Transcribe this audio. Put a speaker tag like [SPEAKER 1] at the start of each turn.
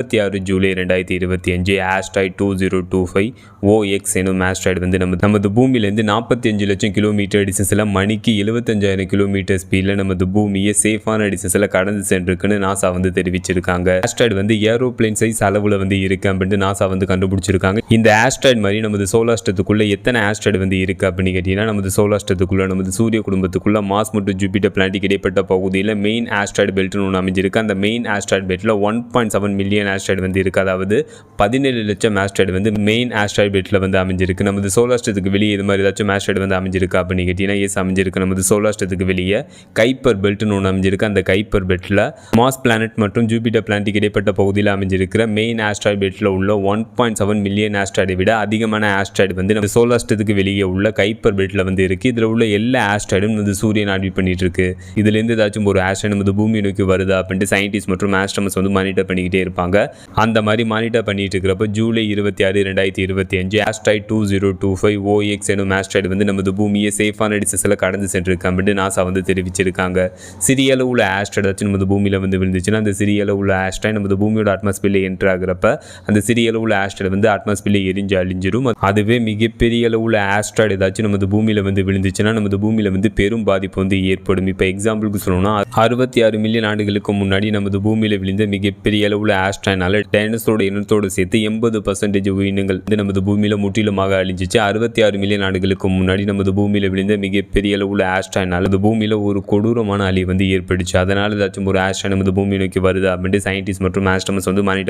[SPEAKER 1] 26 July 2025 asteroid 2025 OX எனும் asteroid வந்து நமது பூமியிலேருந்து 45 லட்சம் கிலோமீட்டர் டிஸ்டன்ஸில் மணிக்கு 75,000 கிலோமீட்டர் ஸ்பீடில் நமது பூமியை சேஃபான டிஸ்டன்ஸில் கடந்து சென்றிருக்குன்னு நாசா வந்து தெரிவிச்சிருக்காங்க. ஆஸ்ட்ராய்டு வந்து ஏரோப்ளேன் சைஸ் அளவில் வந்து இருக்கு அப்படின்ட்டு நாசா வந்து கண்டுபிடிச்சிருக்காங்க. இந்த ஆஸ்ட்ராய்டு மாதிரி நமது சோலார் சிஸ்டத்துக்குள்ள எத்தனை ஆஸ்ட்ராய்டு வந்து இருக்கு அப்படின்னு கேட்டீங்கன்னா, நமது சோலார் சிஸ்டத்துக்குள்ள நமது சூரிய குடும்பத்துக்குள்ள மாஸ் மற்றும் ஜூபிட்டர் பிளானட்டுக்கு இடைப்பட்ட பகுதியில் மெயின் ஆஸ்ட்ராய்டு பெல்ட்னு ஒன்று அமைஞ்சிருக்கு. அந்த மெயின் ஆஸ்ட்ராய்டு பெல்ட்டில் 1.7 மில்லியன் ஆஸ்ட்ராய்டு வந்து இருக்கு. அதாவது 17 லட்சம் ஆஸ்ட்ராய்டு வந்து மெயின் ஆஸ்ட்ராய்டு பெல்ட்ல வந்து அமைஞ்சிருக்கு. நமது சோலார் சிஸ்டத்துக்கு வெளியே இது மாதிரி ஏதாச்சும் ஆஸ்ட்ராய்டு வந்து அமைஞ்சிருக்கு அப்படின்னு கேட்டீங்கன்னா, எஸ் அமைஞ்சிருக்கு. நமது சோலார் சிஸ்டத்துக்கு வெளியே கைப்பர் பெல்ட்னு ஒன்று அமைஞ்சிருக்கு. அந்த கைப்பர் பெல்ட்ல மாஸ் பிளானட் மற்றும் ஜூபிட்டர் பிளானட்டுக்கு இடைப்பட்ட பகுதியில் அமைஞ்சிருக்கிற மெயின் ஆஸ்ட்ராய்டு பெல்ட்ல உள்ள 1.7 மில்லியன் ஆஸ்ட்ராய்டை விட அதிகமான ஆஸ்ட்ராய்டு வந்து நம்ம சோலார் சிஸ்டத்துக்கு வெளியே உள்ள கைப்பர் பெல்ட்ல வந்து இருக்கு. இதில் உள்ள எல்லா ஆஸ்ட்ராய்டும் வந்து சூரியன் ஆர்பிட் பண்ணிட்டு இருக்கு. இதுல இருந்து ஏதாச்சும் ஒரு ஆஸ்ட்ராய்டு நமது பூமி நோக்கி வருதா அப்படின்ட்டு சயின்டிஸ்ட் மற்றும் ஆஸ்ட்ரோனமர்ஸ் வந்து மானிட்டர் பண்ணிக்கிட்டே இருப்பாங்க. அந்த மாதிரி மானிட்டர் பண்ணிட்டு இருக்கிறப்ப ஜூலை 26, 2025 ஆஸ்ட்ராய்ட் 2025 OX எனும் ஆஸ்ட்ராய்டு வந்து நமது பூமியை சேஃபான டிஸ்டன்ஸில் கடந்து சென்றிருக்கு அப்படின்னு நாசா வந்து தெரிவிச்சிருக்காங்க. சிறிய அளவுள்ள ஆஸ்ட்ராய்டு நமது பூமியில் வந்து விழுந்துச்சுன்னா, அந்த சிறிய அளவுள்ள ஆஸ்ட்ராய்டு நமது பூமியோட அட்மாஸ்பியரில் என்டர் ஆகிறப்ப அந்த சிறிய அளவுள்ள ஆஸ்ட்ராய்டு வந்து அட்மாஸ்பியரில் எரிஞ்சு அழிஞ்சிரும். அதுவே மிகப்பெரிய அளவுள்ள ஆஸ்ட்ராய்டு ஏதாச்சும் நமது பூமியில் வந்து விழுந்துச்சுன்னா, நமது பூமியில் வந்து பெரும் பாதிப்பு வந்து ஏற்படும். இப்போ எக்ஸாம்பிளுக்கு சொல்லணும்னா, 66 மில்லியன் ஆண்டுகளுக்கு முன்னாடி நமது பூமியில் விழுந்த மிகப்பெரிய அளவுள்ள ஆஸ்ட்ராய்டுனால டைனோசரோட இனத்தோடு சேர்த்து 80% உயிரினங்கள் வந்து நமது பூமியில முற்றிலுமாக அழிஞ்சிச்சு. 66 மில்லியன் ஆண்டுகளுக்கு முன்னாடி நமது பூமியில விழுந்த மிகப்பெரிய அளவுள்ள ஆஸ்ட்ராய்டுனால நமது பூமியில ஒரு கொடூரமான அழிவு வந்து ஏற்பட்டுச்சு. அதனால ஏதாச்சும் ஒரு ஆஸ்ட்ராய்டு நமது பூமியை நோக்கி வருது அப்படின்ட்டு சயின்டிஸ்ட் மற்றும் ஆஸ்ட்ரோனமர்ஸ் வந்து மானிட்டர்